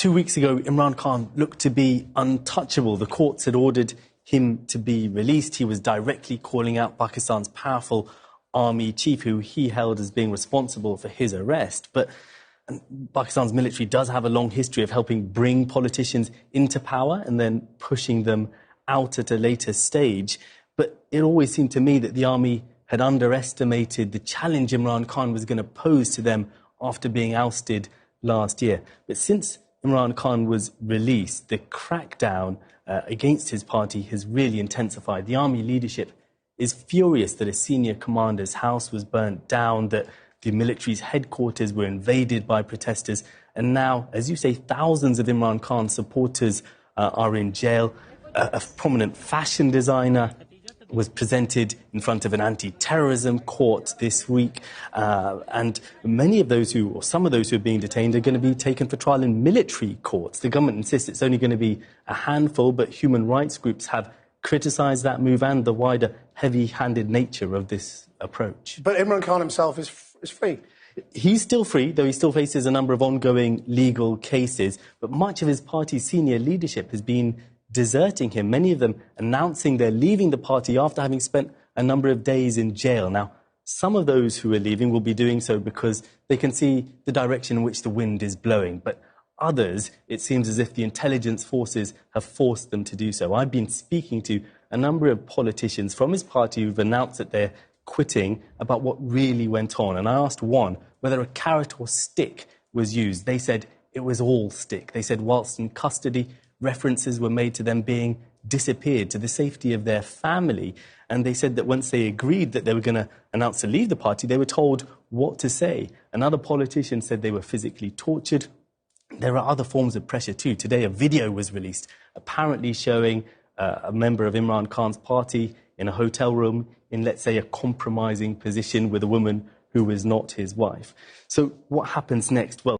2 weeks ago, Imran Khan looked to be untouchable. The courts had ordered him to be released. He was directly calling out Pakistan's powerful army chief, who he held as being responsible for his arrest. But Pakistan's military does have a long history of helping bring politicians into power and then pushing them out at a later stage. But it always seemed to me that the army had underestimated the challenge Imran Khan was going to pose to them after being ousted last year. But since Imran Khan was released, the crackdown against his party has really intensified. The army leadership is furious that a senior commander's house was burnt down, that the military's headquarters were invaded by protesters, and now, as you say, thousands of Imran Khan supporters are in jail. A prominent fashion designer was presented in front of an anti-terrorism court this week, and many of those or some of those who are being detained are going to be taken for trial in military courts. The government insists it's only going to be a handful, but human rights groups have criticised that move and the wider heavy-handed nature of this approach. But Imran Khan himself is free. He's still free, though he still faces a number of ongoing legal cases, but much of his party's senior leadership has been deserting him, many of them announcing they're leaving the party after having spent a number of days in jail. Now, some of those who are leaving will be doing so because they can see the direction in which the wind is blowing, but others, it seems as if the intelligence forces have forced them to do so. I've been speaking to a number of politicians from his party who've announced that they're quitting about what really went on, and I asked one whether a carrot or stick was used. They said it was all stick. They said whilst in custody, references were made to them being disappeared, to the safety of their family. And they said that once they agreed that they were going to announce to leave the party, they were told what to say. Another politician said they were physically tortured. There are other forms of pressure too. Today, a video was released, apparently showing a member of Imran Khan's party in a hotel room in, let's say, a compromising position with a woman who was not his wife. So what happens next? Well,